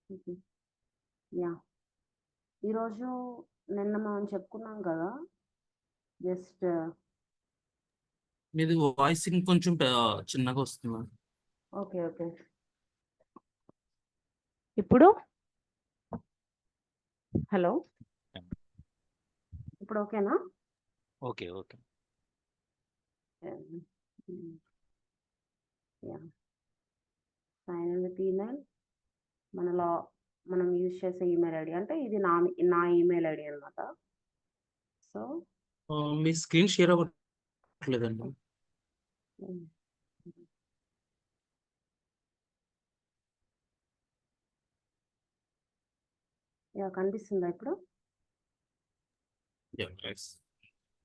హుహు. యాహ్! ఈరోజు నిన్న మనం చెప్పుకున్నాం కదా! జస్ట్ మీది వాయిస్ ఇంకొంచెం చిన్నగా వస్తుంది. ఓకే. ఓకే. ఇప్పుడు? హలో! ఇప్పుడు ఓకేనా? Okay. Okay. Yeah! Hmm. Yeah! Sign in with email మనలో మనం యూజ్ చేసే ఈమెయిల్ ఐడీ అంటే ఇది నా ఈమెయిల్ ఐడీ అన్నమాట. సో మీ స్క్రీన్ షేర్ అవ్వట్లేదండి. హ్మ్. యాహ్! కనిపిస్తుందా ఇప్పుడు? యాహ్! నైస్.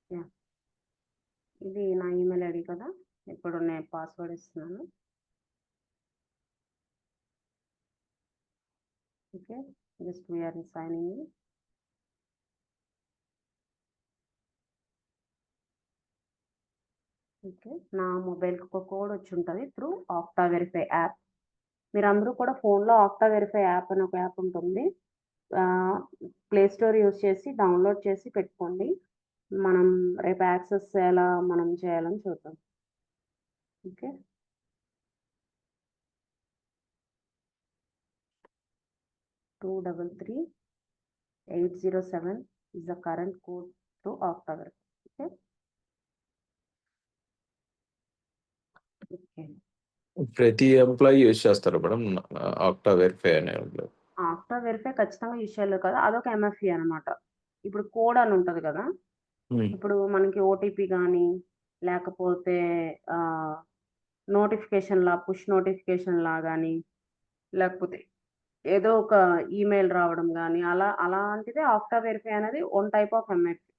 యాహ్! ఇది నా ఈమెయిల్ ఐడీ కదా! ఇప్పుడు నేను పాస్వర్డ్ ఇస్తున్నాను. Okay. Just we are signing in. Okay. నా మొబైల్‌కి ఒక కోడ్ వచ్చుంటది త్రూ ఆక్టా వెరిఫై యాప్. మీరందరూ కూడా ఫోన్‌లో ఆక్టా వెరిఫై యాప్ అని ఒక యాప్ ఉంటుంది. ఆహ్, ప్లే స్టోర్ యూజ్ చేసి డౌన్‌లోడ్ చేసి పెట్టుకోండి. మనం రేపు యాక్సెస్ ఎలా మనం చేయాలని చూద్దాం. Okay. 233807 is the current code to Okta Verify. Okay. Okay. ప్రతి ఎంప్లాయీ యూజ్ చేస్తారా మేడం? ఆక్టా వెరిఫై అనేది. ఆక్టా వెరిఫై ఖచ్చితంగా యూజ్ చేయాలి కదా! అదొక ఎంఎఫ్‌ఈ అనమాట. ఇప్పుడు కోడ్ అని ఉంటది కదా! ఇప్పుడు మనకి ఓటీపీ గాని, లేకపోతే ఆహ్, పుష్ నోటిఫికేషన్‌లా గాని, లేకపోతే ఏదో ఒక ఈమెయిల్ రావడం గాని, అలాంటిదే ఆక్టా వెరిఫై అనేది వన్ టైప్ ఆఫ్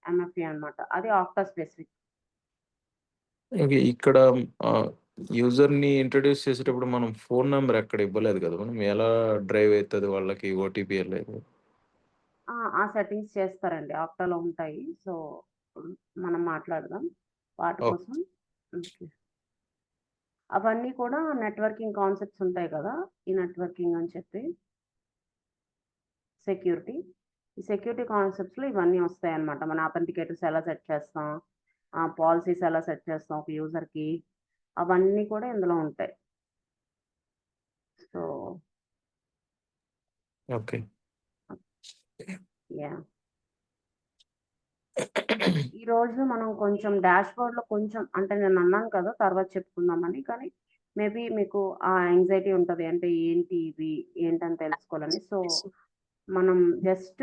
ఎంఎఫ్‌ఈ అనమాట. అది ఆక్టా స్పెసిఫిక్. ఓకే. ఇక్కడ యూజర్‌ని ఇంట్రొడ్యూస్ చేసేటప్పుడు మనం ఫోను నంబర్ ఎక్కడ ఇవ్వలేదు కదా మనం. ఎలా డ్రైవ్ అయితది వాళ్ళకి ఓటీపీ ఎళ్ళేది? ఆ సెట్టింగ్స్ చేస్తారండి. ఆక్టాలో ఉంటాయి. సో, మనం మాట్లాడదాం. వాటి ఓకే. కోసం ఓకే. అవన్నీ కూడా నెట్వర్కింగ్ కాన్సెప్ట్స్ ఉంటాయి కదా! ఈ నెట్వర్కింగ్ అని చెప్పి సెక్యూరిటీ. ఈ సెక్యూరిటీ కాన్సెప్ట్స్‌లో ఇవన్నీ వస్తాయన్నమాట. మన అథెంటికేటర్స్ ఎలా సెట్ చేస్తాం, పాలిసీస్ ఎలా సెట్ చేస్తాం ఒక యూజర్‌కి, అవన్నీ కూడా ఇందులో ఉంటాయి. So okay. యాహ్! ఈరోజు మనం కొంచెం డాష్‌బోర్డ్‌లో కొంచెం అంటే నేనన్నాను కదా! తర్వాత చెప్పుకుందామని. కానీ మేబీ మీకు ఆ యాంగ్జైటీ ఉంటది. అంటే ఏంటి ఇవి? ఏంటని తెలుసుకోవాలని. సో, మనం జస్ట్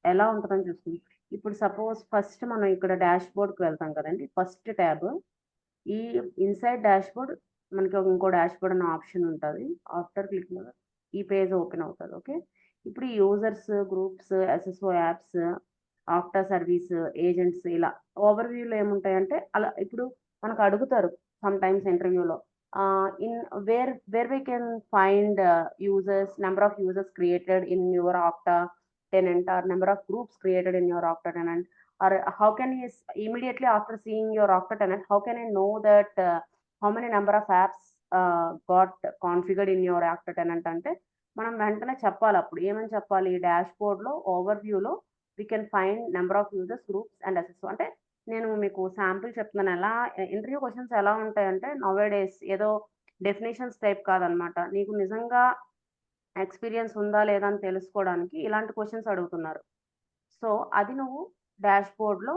ఎలా ఉంటదని చూసుకుందాం. ఇప్పుడు సపోజ్ ఫస్ట్ మనం ఇక్కడ డాష్‌బోర్డ్‌కి వెళ్తాం కదండీ! First tab. ఈ ఇన్‌సైడ్ డాష్‌బోర్డ్ మనకి ఇంకో డాష్‌బోర్డ్ అనే ఆప్షన్ ఉంటది. ఆఫ్టర్ క్లికింగ్ ఈ పేజ్ ఓపెన్ అవుతది. ఓకే. ఇప్పుడు ఈ users, groups, SSO apps, Okta service, agents ఇలా ఓవర్‌వ్యూలో ఏముంటాయంటే అలా ఇప్పుడు మనకు అడుగుతారు సమ్‌టైమ్స్ ఇంటర్వ్యూలో. In where we can find users, number of users created in your Okta tenant or number of groups created in your Okta tenant. Or how can you immediately after seeing your Okta tenant, how can I know that how many number of apps got configured in your Okta tenant అంటే మనం వెంటనే చెప్పాలి అప్పుడు. ఏమని చెప్పాలి? డాష్‌బోర్డ్‌లో ఓవర్‌వ్యూలో we can find number of users, groups and SSO అంటే నేను మీకు శాంపుల్ చెప్తున్నాను. ఇంటర్వ్యూ క్వెషన్స్ ఎలా ఉంటాయంటే నౌ-ఏ-డేస్ ఏదో డెఫినిషన్స్ టైప్ కాదనమాట. నీకు నిజంగా ఎక్స్‌పీరియన్స్ ఉందా? లేదా? అని తెలుసుకోవడానికి ఇలాంటి క్వెషన్స్ అడుగుతున్నారు. సో, అది నువ్వు డాష్‌బోర్డ్‌లో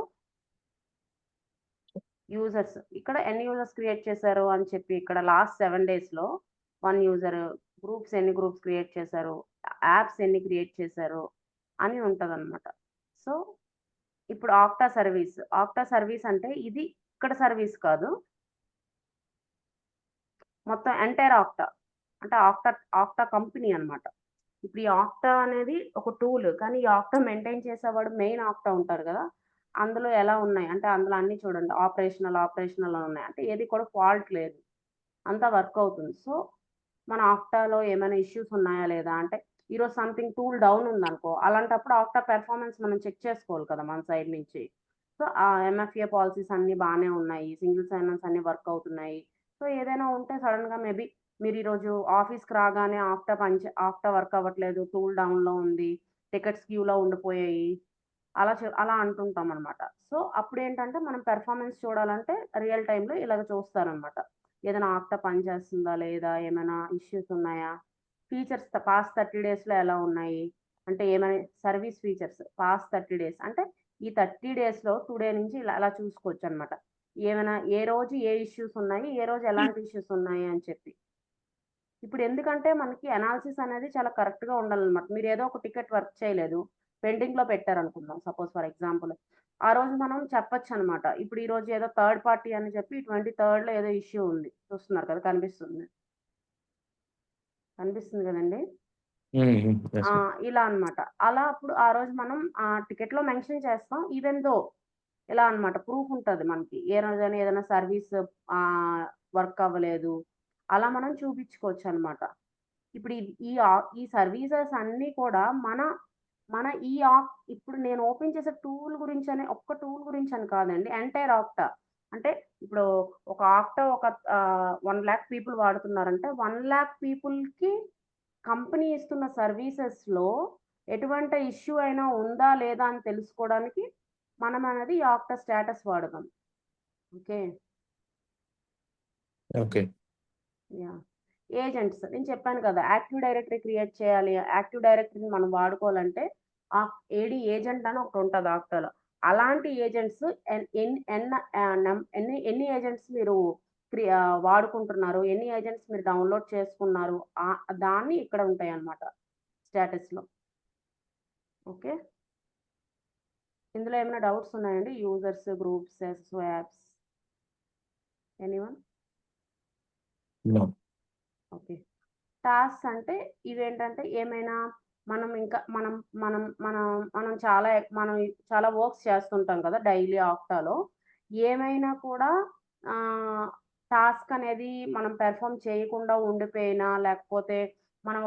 యూజర్స్. ఇక్కడ ఎన్ని యూజర్స్ క్రియేట్ చేశారు అని చెప్పి ఇక్కడ లాస్ట్ 7 డేస్‌లో 1 యూజర్, ఎన్ని గ్రూప్స్ క్రియేట్ చేశారు, యాప్స్ ఎన్ని క్రియేట్ చేశారు అని ఉంటదనమాట. సో, ఇప్పుడు ఆక్టా సర్వీస్. ఆక్టా సర్వీస్ అంటే ఇది ఇక్కడ సర్వీస్ కాదు. మొత్తం ఎంటైర్ ఆక్టా. అంటే ఆక్టా కంపెనీ అనమాట. ఇప్పుడు ఈ ఆక్టా అనేది ఒక టూల్. కానీ ఈ ఆక్టా మెయింటైన్ చేసేవాడు మెయిన్ ఆక్టా ఉంటారు గదా! అందులో ఎలా ఉన్నాయి అంటే అందులో అన్నీ చూడండి. ఆపరేషనల్ అని ఉన్నాయి. అంటే ఏది కూడా ఫాల్ట్ లేదు. అంతా వర్క్ అవుతుంది. సో, మన ఆక్టాలో ఏమైనా ఇష్యూస్ ఉన్నాయా లేదా? అంటే ఈరోజు సంథింగ్ టూల్ డౌన్ ఉందనుకో, అలాంటప్పుడు ఆక్టా పెర్ఫార్మన్స్ మనం చెక్ చేసుకోవాలి కదా! మన సైడ్ నుంచి. సో, ఆ ఎంఎఫ్ఏ పాలిసీస్ అన్నీ బానే ఉన్నాయి. సింగిల్ సైన్ ఆన్స్ అన్నీ వర్క్ అవుతున్నాయి. సో, ఏదైనా ఉంటే సడెన్‌గా మేబీ మీరు ఈరోజు ఆఫీస్‌కి రాగానే ఆక్టా వర్క్ అవ్వట్లేదు. టూల్ డౌన్‌లో ఉంది. టికెట్స్ క్యూలో ఉండిపోయాయి. అలా అంటుంటామనమాట. సో, అప్పుడేంటంటే మనం పెర్ఫార్మన్స్ చూడాలంటే రియల్ టైమ్‌లో ఇలాగ చూస్తారనమాట. ఏదైనా ఆక్టా పనిచేస్తుందా లేదా? ఏమైనా ఇష్యూస్ ఉన్నాయా? ఫీచర్స్ పాస్ట్ 30 డేస్‌లో ఎలా ఉన్నాయి? అంటే ఏమైనా సర్వీస్ ఫీచర్స్ పాస్ట్ 30 డేస్ అంటే ఈ 30 డేస్‌లో టుడే నుంచి ఇలా చూసుకోవచ్చనమాట. ఏమైనా ఏ రోజు ఏ ఇష్యూస్ ఉన్నాయి? ఏ రోజు ఎలాంటి ఇష్యూస్ ఉన్నాయి అని చెప్పి. ఇప్పుడెందుకంటే మనకి అనాలిసిస్ అనేది చాలా కరెక్ట్‌గా ఉండాలనమాట. మీరేదో ఒక టికెట్ వర్క్ చేయలేదు. పెండింగ్‌లో పెట్టారనుకుందాం సపోజ్ ఫర్ ఎగ్జాంపుల్. ఆ రోజు మనం చెప్పొచ్చనమాట. ఇప్పుడు ఈరోజు ఏదో థర్డ్ పార్టీ అని చెప్పి 23ర్డ్‌లో ఏదో ఇష్యూ ఉంది. చూస్తున్నారు కదా! కనిపిస్తుంది. కనిపిస్తుంది గదండీ! యెస్. ఇలా అనమాట. అలా అప్పుడు ఆ రోజు మనం టికెట్‌లో మెన్షన్ చేస్తాం. ఈవెన్ దో ఇలా అనమాట. ప్రూఫ్ ఉంటది మనకి. ఏ రోజైనా ఏదైనా సర్వీస్ వర్క్ అవ్వలేదు. అలా మనం చూపించుకోవచ్చనమాట. ఇప్పుడు ఈ సర్వీసెస్ అన్నీ కూడా మన మన ఈ ఇప్పుడు నేను ఓపెన్ చేసే ఒక్క టూల్ గురించని కాదండి. Entire octa. అంటే ఇప్పుడు ఒక ఆక్టా 1,00,000 పీపుల్ వాడుతున్నారంటే 1,00,000 పీపుల్‌కి కంపెనీ ఇస్తున్న సర్వీసెస్‌లో ఎటువంటి ఇష్యూ అయినా ఉందా? లేదా? అని తెలుసుకోవడానికి మనమనేది ఈ ఆక్టా స్టేటస్ వాడతాం. ఓకే. ఓకే. యాహ్! ఏజెంట్స్ నేను చెప్పాను కదా! యాక్టివ్ డైరెక్టరీ క్రియేట్ చేయాలి. యాక్టివ్ డైరెక్టరీని మనం వాడుకోవాలంటే ఏడీ ఏజెంట్ అని ఒకటుంటది ఆక్టాలో. అలాంటి ఏజెంట్స్ ఎన్ ఎన్ ఎన్న ఎన్ని ఏజెంట్స్ మీరు వాడుకుంటున్నారు? ఎన్ని ఏజెంట్స్ మీరు డౌన్‌లోడ్ చేసుకున్నారు? దాన్ని ఇక్కడ ఉంటాయన్నమాట స్టేటస్‌లో. ఓకే. ఇందులో ఏమైనా డౌట్స్ ఉన్నాయండి? Users, groups, SSO apps anyone? No. Okay. Tasks అంటే ఇవేంటంటే ఏమైనా మనం ఇంకా మనం మనం మనం మనం మనం చాలా వర్క్స్ చేస్తుంటాం కదా! డైలీ ఆక్టాలో. ఏమైనా కూడా ఆహ్, టాస్క్ అనేది మనం పెర్ఫార్మ్ చేయకుండా ఉండిపోయినా, లేకపోతే మనం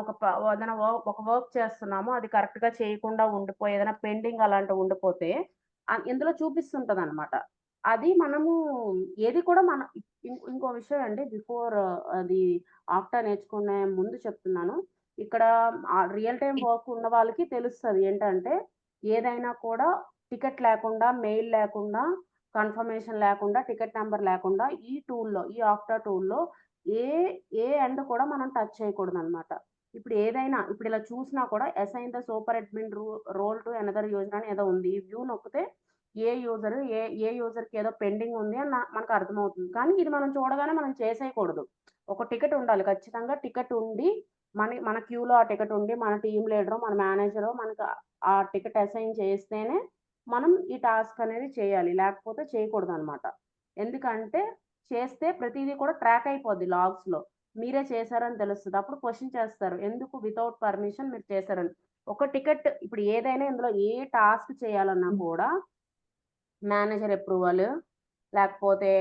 ఏదైనా ఒక వర్క్ చేస్తున్నాము. అది కరెక్ట్‌గా చేయకుండా ఉండిపోయి, ఏదైనా పెండింగ్ అలాంటివి ఉండిపోతే ఇందులో చూపిస్తుంటదనమాట. అది మనము ఏది కూడా ఇంకో విషయం అండి అది ఆక్టా నేర్చుకునే ముందు చెప్తున్నాను. ఇక్కడ రియల్ టైమ్ వర్క్ ఉన్న వాళ్ళకి తెలుస్తది. ఏంటంటే, ఏదైనా కూడా టికెట్ లేకుండా, మెయిల్ లేకుండా, కన్ఫర్మేషన్ లేకుండా, టికెట్ నంబర్ లేకుండా ఈ ఆక్టా టూల్‌లో ఏ ఏ ఎండ్ కూడా మనం టచ్ చేయకూడదనమాట. ఇప్పుడు ఇలా చూసినా కూడా assign the super admin role to another user అని ఏదో ఉంది. ఈ వ్యూ నొక్కితే ఏ యూజర్‌కి ఏదో పెండింగ్ ఉంది అని మనకు అర్థమవుతుంది. కానీ ఇది మనం చూడగానే మనం చేసేయకూడదు. ఒక టికెట్ ఉండాలి. ఖచ్చితంగా టికెట్ ఉండి, మన క్యూలో ఆ టికెట్ ఉండి, మన టీమ్ లీడరో, మన మేనేజరో మనకు ఆ టికెట్ అసైన్ చేస్తేనే మనం ఈ టాస్క్ అనేది చేయాలి. లేకపోతే చేయకూడదనమాట. ఎందుకంటే చేస్తే ప్రతీదీ కూడా ట్రాక్ అయిపోద్ది లాగ్స్‌లో. మీరే చేశారని తెలుస్తది. అప్పుడు క్వెషన్ చేస్తారు. ఎందుకు వితౌట్ పర్మిషన్ మీరు చేశారని. ఒక టికెట్ ఇప్పుడు ఏదైనా ఇందులో ఏ టాస్క్ చేయాలన్నా కూడా మేనేజర్ అప్రూవల్, లేకపోతే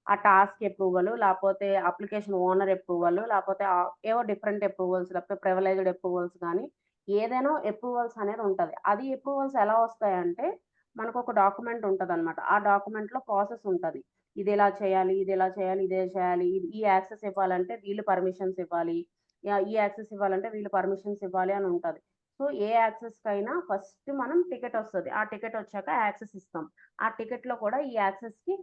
ఆ టాస్క్ అప్రూవల్, లేపోతే అప్లికేషన్ ఓనర్ అప్రూవల్, లేపోతే ఏవో డిఫరెంట్ అప్రూవల్స్ లేకపోతే ప్రివిలైజ్డ్ అప్రూవల్స్ గానీ, ఏదైనా అప్రూవల్స్ అనేది ఉంటది. అది అప్రూవల్స్ ఎలా వస్తాయంటే, మనకొక డాక్యుమెంట్ ఉంటదనమాట. ఆ డాక్యుమెంట్‌లో ప్రాసెస్ ఉంటది. ఇదిలా చేయాలి, ఇదిలా చేయాలి, ఇదే చేయాలి. ఈ యాక్సెస్ ఇవ్వాలంటే వీళ్ళు పర్మిషన్స్ ఇవ్వాలి. ఈ యాక్సెస్ ఇవ్వాలంటే వీళ్ళు పర్మిషన్స్ ఇవ్వాలి అని ఉంటది. సో, ఏ యాక్సెస్‌కైనా ఫస్ట్ మనం టికెట్ ఒస్తది. ఆ టికెట్ ఒచ్చాక యాక్సెస్ ఇస్తాం. ఆ టికెట్‌లో కూడా ఈ యాక్సెస్‌కి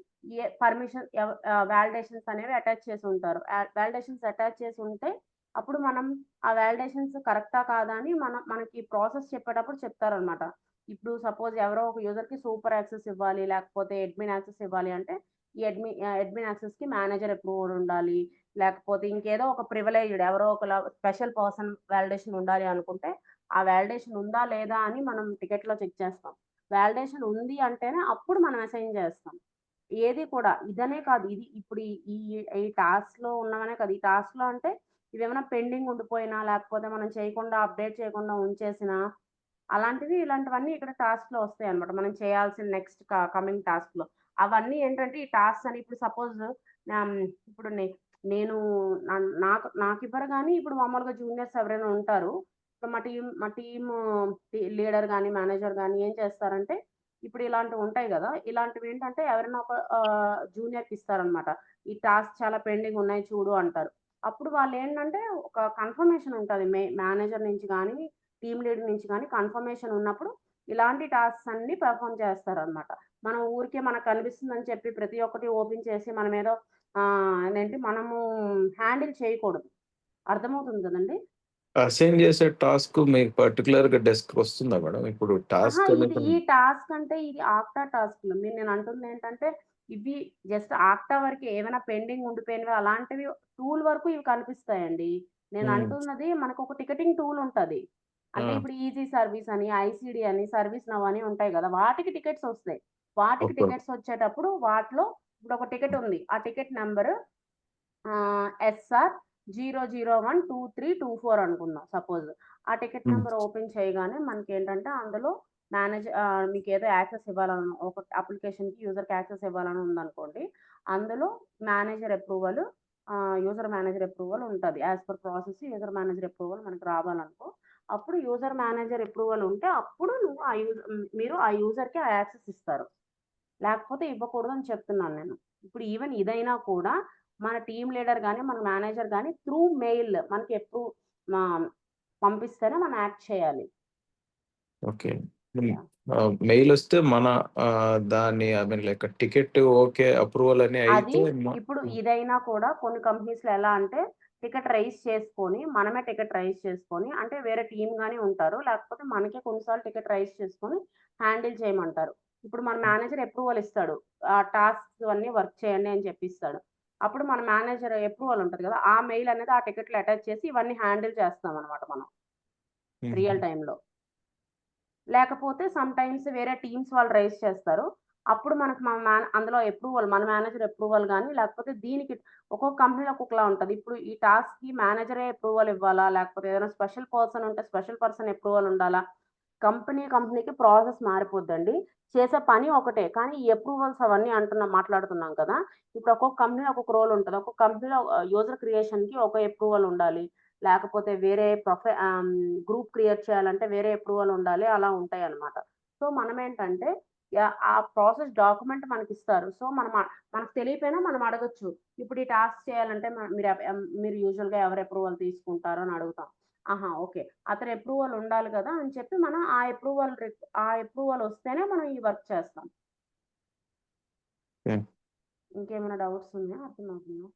వాలిడేషన్స్ అనేవి అటాచ్ చేసుంటారు. వాలిడేషన్స్ అటాచ్ చేసుంటే, అప్పుడు మనం ఆ వాలిడేషన్స్ కరెక్టా? కాదా? అని మనకి ప్రాసెస్ చెప్పేటప్పుడు చెప్తారనమాట. ఇప్పుడు సపోజ్ ఎవరో ఒక యూజర్‌కి సూపర్ యాక్సెస్ ఇవ్వాలి, లేకపోతే అడ్మిన్ యాక్సెస్ ఇవ్వాలి అంటే, అడ్మిన్ యాక్సెస్‌కి మేనేజర్ అప్రూవల్ ఉండాలి. లేకపోతే ఇంకేదో ఒక ప్రివిలైజ్డ్ ఎవరో స్పెషల్ పర్సన్ వాలిడేషన్ ఉండాలి అనుకుంటే, ఆ వాలిడేషన్ ఉందా? లేదా? అని మనం టికెట్‌లో చెక్ చేస్తాం. వాలిడేషన్ ఉంది అంటేనే అప్పుడు మనం అసైన్ చేస్తాం. ఏది కూడా ఇదనే కాదు. ఇది ఇప్పుడు ఈ ఈ ఈ టాస్క్‌లో ఉన్నవనే కాదు. ఈ టాస్క్‌లో అంటే ఇవేమైనా పెండింగ్ ఉండిపోయినా, లేకపోతే మనం చేయకుండా అప్డేట్ చేయకుండా ఉంచేసినా, ఇలాంటివన్నీ ఇక్కడ టాస్క్‌లో వస్తాయన్నమాట. మనం చేయాల్సిన నెక్స్ట్ కమింగ్ టాస్క్‌లో. అవన్నీ ఏంటంటే ఈ టాస్క్స్ అని ఇప్పుడు సపోజ్ ఇప్పుడు నేను నాకివ్వరు గానీ ఇప్పుడు మామూలుగా జూనియర్స్ ఎవరైనా ఉంటారు. ఇప్పుడు మా టీము లీడర్ గాని, మేనేజర్ గాని ఏం చేస్తారంటే ఇప్పుడు ఇలాంటివుంటాయి గదా! ఇలాంటివేంటంటే ఎవరైనా ఒక జూనియర్‌కి ఇస్తారనమాట. ఈ టాస్క్ చాలా పెండింగ్ ఉన్నాయి చూడు అంటారు. అప్పుడు వాళ్ళేంటంటే ఒక కన్ఫర్మేషన్ ఉంటది. మేనేజర్ నుంచి గానీ, టీమ్ లీడ్ నుంచి గానీ కన్ఫర్మేషన్ ఉన్నప్పుడు ఇలాంటి టాస్క్స్ అన్నీ పెర్ఫార్మ్ చేస్తారనమాట. మనం ఊరికే మనకు కనిపిస్తుందని చెప్పి ప్రతి ఒక్కటి ఓపెన్ చేసి మనమేదో అదేంటి మనము హ్యాండిల్ చేయకూడదు. అర్థమవుతుంది కదండీ! అసైన్ చేసే టాస్క్ మీకు పర్టిక్యులర్‌గా డెస్క్‌కి వస్తుందా మేడం? ఇప్పుడు అహా! టాస్క్ అనేది ఈ టాస్క్ అంటే ఇది ఆక్టా టాస్క్‌లు. నేను అంటుందేంటంటే, ఇవి జస్ట్ ఆక్టా వరకే. ఏమైనా పెండింగ్ ఉండిపోయినవి అలాంటివి టూల్ వరకు ఇవి కనిపిస్తాయండి. నేను హ్మ్. అంటున్నది మనకొక టికెటింగ్ టూల్ ఉంటది. అంటే ఆ! ఇప్పుడు ఈజీ సర్వీస్ అని, ఐసీడీ అని, సర్వీస్ నౌ అని ఉంటాయి గదా! వాటికి టికెట్స్ ఒస్తాయి. వాటికి ఓకే. టికెట్స్ వచ్చేటప్పుడు వాటిలో ఇప్పుడొక టికెట్ ఉంది. ఆ టికెట్ నంబరు ఎస్ఆర్ 0012324 అనుకుందాం సపోజ్. ఆ టికెట్ హ్మ్. నంబర్ ఓపెన్ చేయగానే మనకేంటంటే అందులో మీకేదో యాక్సెస్ ఇవ్వాలని ఒక అప్లికేషన్‌కి యూజర్‌కి యాక్సెస్ ఇవ్వాలని ఉందనుకోండి. అందులో manager approval user manager approval ఉంటది. As per process user manager approval మనకు రావాలనుకో, అప్పుడు యూజర్ మేనేజర్ అప్రూవల్ ఉంటే అప్పుడు మీరు ఆ యూజర్‌కి ఆ యాక్సెస్ ఇస్తారు. లేకపోతే ఇవ్వకూడదని చెప్తున్నాను నేను. ఇప్పుడు ఈవెన్ ఇదైనా కూడా మన టీమ్ లీడర్ గాని, మన మేనేజర్ గాని త్రూ మెయిల్ మనకి ఆహ్, పంపిస్తేనే మనం యాక్ట్ చేయాలి. ఓకే. హ్మ్. యాహ్! మెయిలొస్తే మన దాన్ని I mean like ticket okay. Approval అని అది అయితే ఇప్పుడు ఇదైనా కూడా కొన్ని కంపెనీస్‌లో ఎలా అంటే టికెట్ రైజ్ చేసుకొని, మనమే టికెట్ రైజ్ చేసుకొని అంటే వేరే టీమ్ గాని ఉంటారు. లేకపోతే మనకే కొన్ని సార్లు టికెట్ రైజ్ చేసుకొని హ్యాండిల్ చేయమంటారు. ఇప్పుడు మన మేనేజర్ అప్రూవల్ ఇస్తాడు. టాస్క్స్ అన్నీ వర్క్ చేయండి అని చెప్పి ఇస్తాడు. అప్పుడు మన మేనేజర్ అప్రూవల్ ఉంటది కదా! ఆ మెయిల్ అనేది ఆ టికెట్‌లో అటాచ్ చేసి ఇవన్నీ హ్యాండిల్ చేస్తామనమాట మనం హుహు. రియల్ టైమ్‌లో. లేకపోతే సమ్‌టైమ్స్ వేరే టీమ్స్ వాళ్ళు రైజ్ చేస్తారు. అప్పుడు మనకు అందులో మన మేనేజర్ అప్రూవల్ గాని, లేకపోతే దీనికి ఒక్కొక్క కంపెనీలో ఒక్కొక్కలా ఉంటది. ఇప్పుడు ఈ టాస్క్‌కి మేనేజరే అప్రూవల్ ఇవ్వాలా? లేకపోతే ఏదైనా స్పెషల్ పర్సన్ ఉంటే స్పెషల్ పర్సన్ అప్రూవల్ ఉండాలా? కంపెనీకి ప్రాసెస్ మారిపోద్దండి. చేసే పని ఒకటే. కానీ ఈ అప్రూవల్స్ అవన్నీ మాట్లాడుతున్నాం కదా! ఇప్పుడు ఒక్కొక్క కంపెనీలో ఒక్కొక్క రోల్ ఉంటది. ఒక్కొక్క కంపెనీలో యూజర్ క్రియేషన్‌కి ఒక అప్రూవల్ ఉండాలి. లేకపోతే గ్రూప్ క్రియేట్ చేయాలంటే వేరే అప్రూవల్ ఉండాలి. అలా ఉంటాయన్నమాట. సో, మనమేంటంటే ఆ ప్రాసెస్ డాక్యుమెంట్ మనకిస్తారు. సో, మనకు తెలియకపోయినా మనం అడగొచ్చు. ఇప్పుడు ఈ టాస్క్ చేయాలంటే మీరు యూజువల్‌గా ఎవరి అప్రూవల్ తీసుకుంటారు అని అడుగుతాం. ఆహా! ఓకే. అతని అప్రూవల్ ఉండాలి గదా! అని చెప్పి మనం ఆ అప్రూవల్ వస్తేనే మనం ఈ వర్క్ చేస్తాం. హ్మ్. ఇంకేమైనా డౌట్స్ ఉన్నాయా? అర్థమవుతుందా?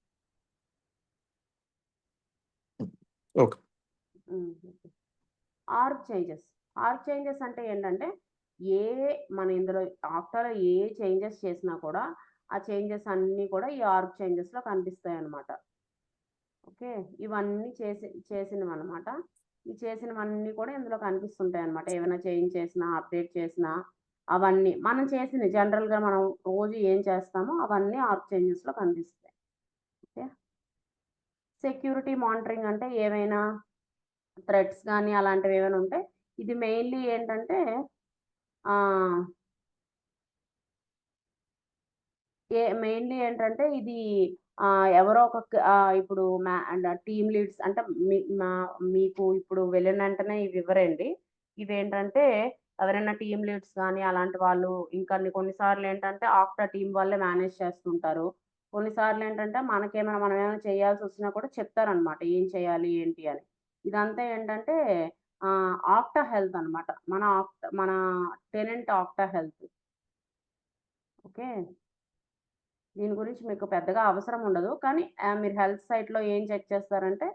Okay. Okay. Org changes. Org changes అంటే ఏంటంటే, ఏ మన ఇందులో ఆఫ్టర్ ఏ చేంజెస్ చేసినా కూడా, ఆ చేంజెస్ అన్నీ కూడా ఈ ఆర్గ్ చేంజెస్‌లో కనిపిస్తాయన్నమాట. ఓకే. ఇవన్నీ చేసినవన్నమాట. ఈ చేసినవన్నీ కూడా ఇందులో కనిపిస్తుంటాయన్నమాట. ఏమైనా చేంజ్ చేసినా, అప్డేట్ చేసినా అవన్నీ. మనం చేసినయి జనరల్‌గా మనం రోజు ఏం చేస్తామో అవన్నీ ఆర్గ్ చేంజెస్‌లో కనిపిస్తాయి. ఓకే. సెక్యూరిటీ మానిటరింగ్ అంటే ఏవైనా థ్రెడ్స్ గాని అలాంటివేవైనా ఉంటే ఇది మెయిన్‌లీ ఏంటంటే ఆహ్, మెయిన్‌లీ ఏంటంటే ఇది ఎవరో ఒక ఇప్పుడు టీమ్ లీడ్స్ అంటే మీ మా మీకు ఇప్పుడు వెళ్ళిన వెంటనే ఇవి ఇవ్వరండి. ఇవేంటంటే ఎవరైనా టీమ్ లీడ్స్ గాని అలాంటి వాళ్ళు ఇంకా కొన్ని సార్లేంటంటే ఆఫ్టర్ టీమ్ వాళ్ళే మేనేజ్ చేస్తుంటారు. కొన్ని సార్లేంటంటే మనమేమైనా చేయాల్సొచ్చినా కూడా చెప్తారనమాట. ఏం చేయాలి? ఏంటి అని. ఇదంతా ఏంటంటే ఆక్టా హెల్త్ అనమాట. మన టెనెంట్ ఆక్టా హెల్త్. ఓకే. దీని గురించి మీకు పెద్దగా అవసరం ఉండదు. కానీ మీరు హెల్త్ సైట్‌లో ఏం చెక్ చేస్తారంటే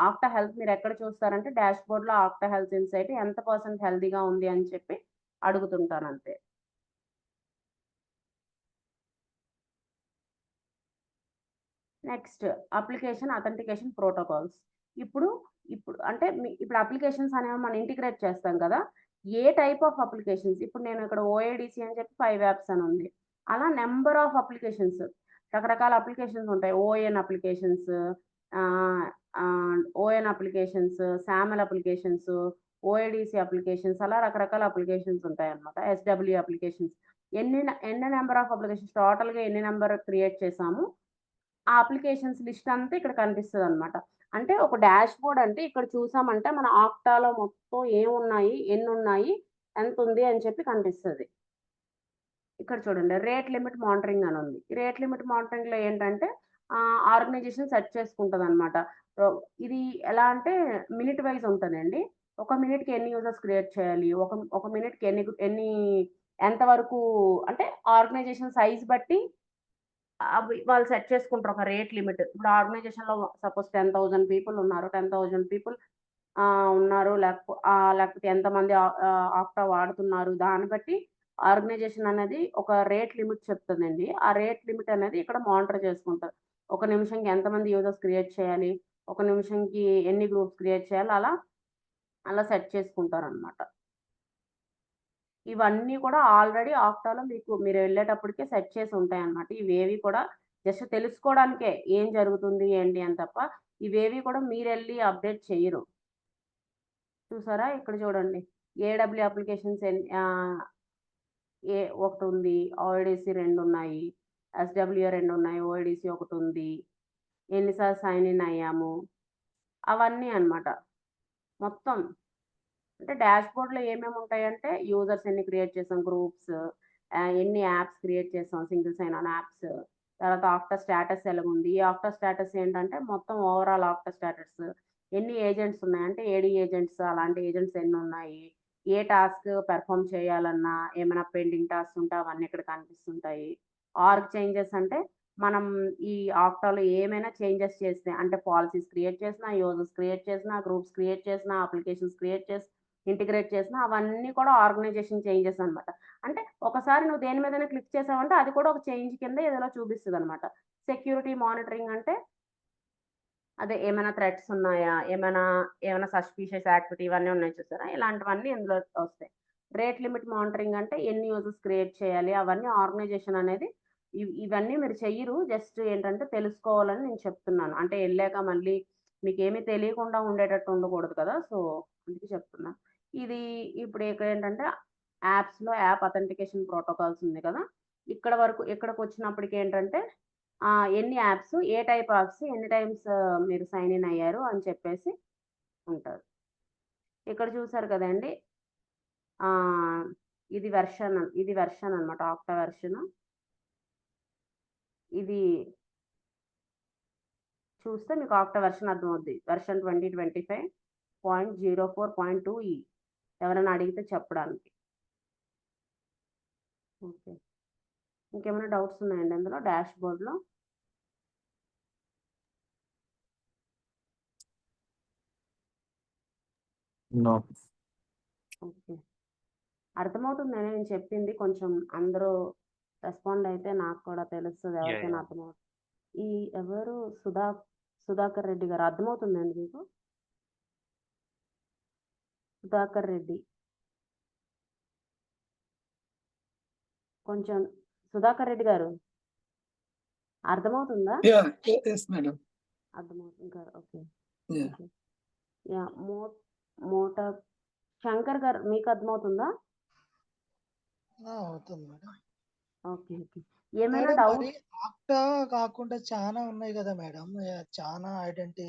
ఆక్టా హెల్త్ మీరెక్కడ చూస్తారంటే డాష్‌బోర్డ్‌లో ఆక్టా హెల్త్ ఇన్‌సైట్ ఎంత పర్సెంట్ హెల్తీగా ఉంది అని చెప్పి అడుగుతుంటారంతే. Next application authentication protocols. ఇప్పుడు అంటే ఇప్పుడు అప్లికేషన్స్ అనేవి మనం ఇంటిగ్రేట్ చేస్తాం కదా! ఏ టైప్ ఆఫ్ అప్లికేషన్స్ ఇప్పుడు నేను ఇక్కడ ఓఏడీసీ అని చెప్పి 5 యాప్స్ అని ఉంది. అలా నంబర్ ఆఫ్ అప్లికేషన్స్ రకరకాల అప్లికేషన్స్ ఉంటాయి. ఆహ్, ఓఎన్ అప్లికేషన్స్, సామెల్ అప్లికేషన్స్, ఓఏడీసీ అప్లికేషన్స్ అలా రకరకాల అప్లికేషన్స్ ఉంటాయన్నమాట. SW applications. ఎన్ని నంబర్ ఆఫ్ అప్లికేషన్స్ టోటల్‌గా ఎన్ని నంబర్ క్రియేట్ చేసాము ఆ అప్లికేషన్స్ లిస్ట్ అంతా ఇక్కడ కనిపిస్తదనమాట. అంటే ఒక డాష్‌బోర్డ్ అంటే ఇక్కడ చూసామంటే మన ఆక్టాలో మొత్తం ఏమున్నాయి, ఎన్నున్నాయి, ఎంతుంది అని చెప్పి కనిపిస్తది. ఇక్కడ చూడండి రేట్ లిమిట్ మానిటరింగ్ అనుంది. ఈ రేట్ లిమిట్ మానిటరింగ్‌లో ఏంటంటే ఆర్గనైజేషన్ సెట్ చేసుకుంటదనమాట. ఇది ఎలా అంటే మినిట్ వైస్ ఉంటదండి. ఒక మినిట్‌కి ఎన్ని యూజర్స్ క్రియేట్ చేయాలి? ఒక మినిట్‌కి ఎంత వరకు అంటే ఆర్గనైజేషన్ సైజ్ బట్టి అవి వాళ్ళు సెట్ చేసుకుంటారు ఒక రేట్ లిమిట్. ఇప్పుడు ఆర్గనైజేషన్‌లో సపోజ్ 10,000 పీపుల్ ఉన్నారు. 10,000 పీపుల్ లేకపోతే ఎంతమంది ఆక్టా వాడుతున్నారు. దాన్ని బట్టి ఆర్గనైజేషన్ అనేది ఒక రేట్ లిమిట్ చెప్తదండి. ఆ రేట్ లిమిట్ అనేది ఇక్కడ మానిటర్ చేసుకుంటారు. ఒక నిమిషంకి ఎంతమంది యూజర్స్ క్రియేట్ చేయాలి? ఒక నిమిషంకి ఎన్ని గ్రూప్స్ క్రియేట్ చేయాలి? అలా సెట్ చేసుకుంటారనమాట. ఇవన్నీ కూడా ఆల్రెడీ ఆక్టాలో మీరు వెళ్ళేటప్పటికే సెట్ చేసి ఉంటాయన్నమాట. ఇవేవి కూడా జస్ట్ తెలుసుకోవడానికే ఏం జరుగుతుంది ఏంటి అని తప్ప, ఇవేవి కూడా మీరెళ్లి అప్డేట్ చెయ్యరు. చూసారా? ఇక్కడ చూడండి. ఏడబ్ల్యూ అప్లికేషన్స్ ఒకటుంది. ఓఐడీసీ 2 ఉన్నాయి. ఎస్‌డబ్ల్యూఏ 2 ఉన్నాయి. ఓఐడీసీ ఒకటుంది. ఎన్నిసార్లు సైన్ ఇన్ అయ్యాము. అవన్నీ అన్నమాట. మొత్తం అంటే డాష్‌బోర్డ్‌లో ఏమేముంటాయంటే యూజర్స్ ఎన్ని క్రియేట్ చేసాం గ్రూప్స్, ఎన్ని యాప్స్ క్రియేట్ చేసాం సింగిల్ సైన్ ఆన్ యాప్స్, తర్వాత ఆఫ్టర్ స్టేటస్ ఎలాగుంది. ఈ ఆఫ్టర్ స్టేటస్ ఏంటంటే మొత్తం ఓవరాల్ ఆఫ్టర్ స్టేటస్ ఎన్ని ఏజెంట్స్ ఉన్నాయి అంటే ఏడీ ఏజెంట్స్ అలాంటి ఏజెంట్స్ ఎన్నున్నాయి. ఏ టాస్క్ పెర్ఫార్మ్ చేయాలన్నా ఏమైనా పెండింగ్ టాస్క్స్ ఉంటే అవన్నీ ఇక్కడ కనిపిస్తుంటాయి. ఆర్గ్ చేంజెస్ అంటే మనం ఈ ఆక్టాలో ఏమైనా చేంజెస్ చేస్తే అంటే పాలిసీస్ క్రియేట్ చేసినా, యూజర్స్ క్రియేట్ చేసినా, గ్రూప్స్ క్రియేట్ చేసినా, అప్లికేషన్స్ క్రియేట్ ఇంటిగ్రేట్ చేసినా అవన్నీ కూడా ఆర్గనైజేషన్ చేంజెస్ అనమాట. అంటే ఒకసారి నువ్వు దేని మీదైనా క్లిక్ చేసావంటే అది కూడా ఒక చేంజ్ కింద ఏదోలా చూపిస్తదనమాట. సెక్యూరిటీ మానిటరింగ్ అంటే అదే ఏమైనా థ్రెట్స్ ఉన్నాయా? ఏమైనా సస్పీషియస్ యాక్టివిటీ ఇవన్నీ ఉన్నాయి చూసారా? ఇలాంటివన్నీ ఇందులో వస్తాయి. రేట్ లిమిట్ మానిటరింగ్ అంటే ఎన్ని యూజర్స్ క్రియేట్ చేయాలి? అవన్నీ ఆర్గనైజేషన్ అనేది ఇవన్నీ మీరు చెయ్యరు. జస్ట్ ఏంటంటే తెలుసుకోవాలని నేను చెప్తున్నాను. అంటే ఎళ్ళాక మళ్ళీ మీకేమీ తెలియకుండా ఉండేటట్టు ఉండకూడదు కదా! సో, అందుకే చెప్తున్నా. ఇది ఇప్పుడు ఇక్కడేంటంటే యాప్ అథెంటికేషన్ ప్రోటోకాల్స్ ఉంది కదా! ఇక్కడికొచ్చినప్పటికేంటంటే ఎన్ని యాప్స్, ఏ టైప్ యాప్స్, ఎన్ని టైమ్స్ మీరు సైన్ ఇన్ అయ్యారు అని చెప్పేసి ఉంటది. ఇక్కడ చూసారు కదండీ! ఆహ్, ఇది వెర్షన్ అన్నమాట. Octa version. ఇది చూస్తే మీకు ఆక్టా వెర్షన్ అర్థమవుద్ది. వెర్షన్ 2025.04.2 ఎవరైనా అడిగితే చెప్పడానికి. ఓకే. ఇంకేమైనా డౌట్స్ ఉన్నాయండి అందులో డాష్‌బోర్డ్‌లో? నో. ఓకే. అర్థమవుతుందా నేను చెప్పింది? కొంచెం అందరూ రెస్పాండ్ అయితే నాకు కూడా తెలుస్తది. యాహ్! ఎవరికైనా యాహ్! అర్థమవుతుంది. ఎవరు సుధాకర్ రెడ్డి గారు అర్థమవుతుందండి మీకు? సుధాకర్ రెడ్డి. కొంచెం సుధాకర్ రెడ్డి గారు అర్థమవుతుందా? Yeah, yes, madam. అర్థమవుతుంది కదా! ఓకే. Yeah. ఓకే. యాహ్! మోట శంకర్ గారు మీకు అర్థమవుతుందా? అవుతుంది మేడం. ఓకే. ఓకే. ఏమైనా మేడం డౌట్ మరి ఆక్టా కాకుండా చాలా ఉన్నాయి కదా మేడం. చాలా ఐడెంటిటీ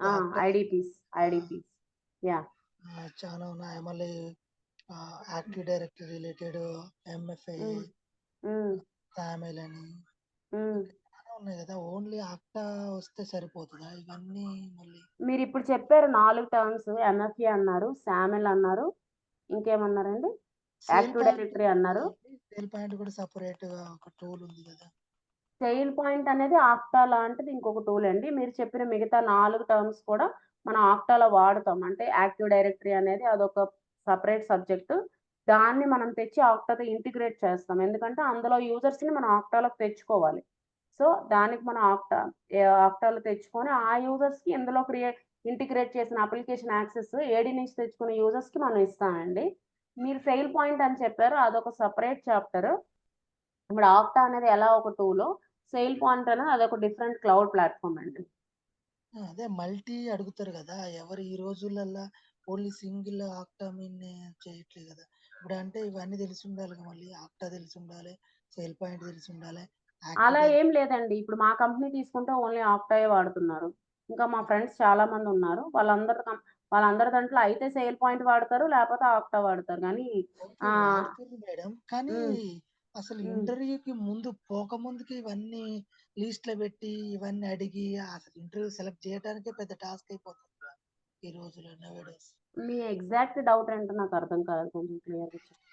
ఆక్టా ఐడీపీస్. ఆహ్, యాహ్! చాలా ఉన్నాయి. మళ్ళీ యాక్టివ్ డైరెక్టరీ రిలేటెడ్ ఎంఎఫ్ఐ, హ్మ్. హ్మ్. టామిల్ అని హ్మ్. ఇంకా చాలా ఉన్నాయి కదా! ఓన్లీ ఆక్టా వస్తే సరిపోతదా? ఇవన్నీ మళ్ళీ మీరిప్పుడు చెప్పారు 4 టర్మ్స్ ఎంఎఫ్ఏ అన్నారు, సామెల్ అన్నారు. ఇంకేమన్నారండి? సేల్ యాక్టివ్ పాయింట్ డైరెక్టరీ అన్నారు. సేల్ పాయింట్ కూడా సెపరేట్‌గా ఒక టూల్ ఉంది కదా! సెయిల్ పాయింట్ అనేది ఆక్టా లాంటిది ఇంకొక టూల్ అండి. మీరు చెప్పిన మిగతా 4 టర్మ్స్ కూడా మనం ఆక్టాలో వాడుతాం. అంటే యాక్టివ్ డైరెక్టరీ అనేది అదొక సెపరేట్ సబ్జెక్ట్. దాన్ని మనం తెచ్చి ఆక్టాతో ఇంటిగ్రేట్ చేస్తాం. ఎందుకంటే అందులో యూజర్స్‌ని మనం ఆక్టాలోకి తెచ్చుకోవాలి. సో, దానికి మనం ఆక్టాలో తెచ్చుకొని ఆ యూజర్స్‌కి ఇందులో ఇంటిగ్రేట్ చేసిన అప్లికేషన్ యాక్సెస్ ఏడీ నుంచి తెచ్చుకున్న యూజర్స్‌కి మనం ఇస్తామండి. మీరు సెయిల్ పాయింట్ అని చెప్పారు. అదొక సెపరేట్ చాప్టర్. ఇప్పుడు ఆక్టా అనేది ఎలా ఒక టూలో సెయిల్ పాయింట్ అనేది అదొక డిఫరెంట్ క్లౌడ్ ప్లాట్‌ఫార్మ్ అండి. అదే మల్టీ అడుగుతారు గదా! ఎవరు ఈ రోజులల్లా ఓన్లీ సింగిల్ ఆక్టా మీదనే చేయట్లేదు గదా! ఇప్పుడంటే ఇవన్నీ తెలిసుండాలిగా మళ్ళీ ఆక్టా తెలిసుండాలి, సేల్ పాయింట్ తెలిసుండాలి, యాక్టివ్ అలా డైరెక్టరీ ఏం లేదండి. ఇప్పుడు మా కంపెనీ తీసుకుంటే ఓన్లీ ఆక్టాయే వాడుతున్నారు. ఇంకా మా ఫ్రెండ్స్ చాలా మందున్నారు. వాళ్ళందరి దాంట్లో అయితే సేల్ పాయింట్ వాడతారు. లేపోతే ఆక్టా వాడతారు. గానీ ఓకే. ఆహ్, వాడుతుర్రు మేడం. కానీ హ్మ్. అసలు ఉమ్. ఇంటర్వ్యూకి ముందు పోకముందుకి ఇవన్నీ లిస్ట్లో పెట్టి ఇవన్నీ అడిగి అసలు ఇంటర్వ్యూ సెలెక్ట్ చేయడానికే పెద్ద టాస్క్ అయిపోతుంది ఈ రోజుల్లో నవేడేస్. మీ ఎగ్జాక్ట్ డౌట్ ఏంటో నాకు అర్థం కాదు, కొంచెం క్లియర్గా చెప్పండి.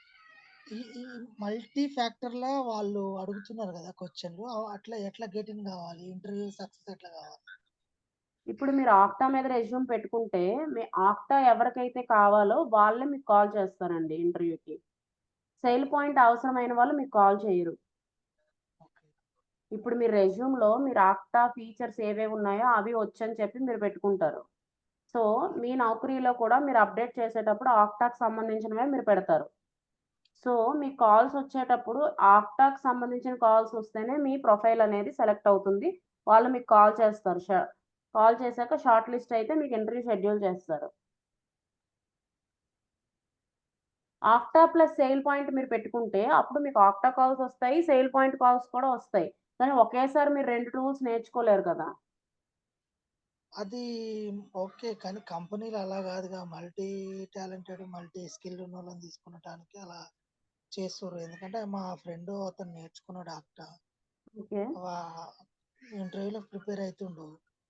ఈ మల్టీ ఫ్యాక్టర్‌లా వాళ్ళు అడుగుతున్నారు కదా క్వెషన్‌లు. అట్లా ఎట్లా గెట్ ఇన్ కావాలి? ఇంటర్వ్యూ సక్సెస్ ఎట్లా కావాలి? ఇప్పుడు మీరు ఆక్టా మీద రెజ్యూమ్ పెట్టుకుంటే మీ ఆక్టా ఎవరికైతే కావాలో వాళ్ళే మీకు కాల్ చేస్తారండి ఇంటర్వ్యూకి. సేల్ పాయింట్ అవసరమైన వాళ్ళు మీకు కాల్ చేయరు. ఓకే. ఇప్పుడు మీ రెజ్యూమ్లో మీరు ఆక్టా ఫీచర్స్ ఏవేవి ఉన్నాయో అవి వచ్చని చెప్పి మీరు పెట్టుకుంటారు. సో మీ నౌకరీలో కూడా మీరు అప్డేట్ చేసేటప్పుడు ఆక్టాకి సంబంధించినవే మీరు పెడతారు. సో మీకు కాల్స్ వచ్చేటప్పుడు ఆక్టాకి సంబంధించిన కాల్స్ వస్తేనే మీ ప్రొఫైల్ అనేది సెలెక్ట్ అవుతుంది. వాళ్ళు మీకు కాల్ చేస్తారు. కాల్ చేశాక షార్ట్ లిస్ట్ అయితే మీకు ఇంటర్వ్యూ షెడ్యూల్ చేస్తారు. ఆక్టా ప్లస్ సేల్ పాయింట్ మీరు పెట్టుకుంటే అప్పుడు మీకు ఆక్టా కాల్స్ వస్తాయి, సేల్ పాయింట్ కాల్స్ కూడా వస్తాయి. కానీ ఒకేసారి మీరు 2 టూల్స్ నేర్చుకోలేరు కదా. అది ఓకే. కానీ కంపెనీలు అలా కాదుగా. మల్టీ టాలెంటెడ్, మల్టీ స్కిల్ ఉన్నోళ్ళని తీసుకునటానికి అలా చేస్తుర్రు. ఎందుకంటే మా ఫ్రెండ్ అతను నేర్చుకున్నాడు ఆక్టా. ఓకే. ఇంటర్వ్యూలో ప్రిపేర్ అవుతుండు.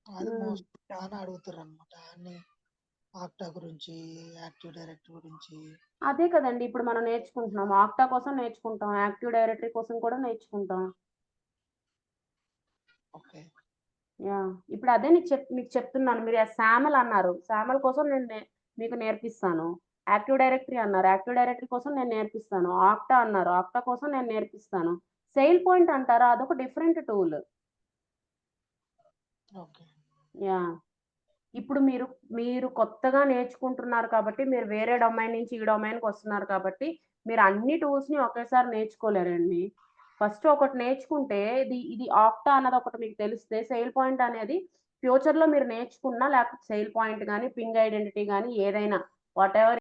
అది ఉమ్. మోస్ట్ చాలా అడుగుతారు అనమాట. అన్ని ఆక్టా గురించి, యాక్టివ్ డైరెక్టరీ గురించి. అదే కదండి ఇప్పుడు మనం నేర్చుకుంటున్నాం. ఆక్టా కోసం నేర్చుకుంటాం, యాక్టివ్ డైరెక్టరీ కోసం కూడా నేర్చుకుంటాం. ఓకే. యా ఇప్పుడు అదే మీకు చెప్తున్నాను. మీరు శామల్ అన్నారు, శామల్ కోసం నేను మీకు నేర్పిస్తాను. యాక్టివ్ డైరెక్టరీ అన్నారు, యాక్టివ్ డైరెక్టరీ కోసం నేను నేర్పిస్తాను. ఆక్టా అన్నారు, ఆక్టా కోసం నేను నేర్పిస్తాను. సేల్ పాయింట్ అంటారా, అదొక డిఫరెంట్ టూల్. ఓకే. యా ఇప్పుడు మీరు కొత్తగా నేర్చుకుంటున్నారు కాబట్టి, మీరు వేరే డొమైన్ నుంచి ఈ డొమైన్కి వస్తున్నారు కాబట్టి మీరు అన్ని టూల్స్ని ఒకేసారి నేర్చుకోలేరండి. ఫస్ట్ ఒకటి నేర్చుకుంటే ఇది ఆక్టా అన్నది ఒకటి మీకు తెలిస్తే సేల్ పాయింట్ అనేది ఫ్యూచర్లో మీరు నేర్చుకున్నా, లేకపోతే సేల్ పాయింట్ కానీ పింగ్ ఐడెంటిటీ కానీ ఏదైనా వాట్ ఎవర్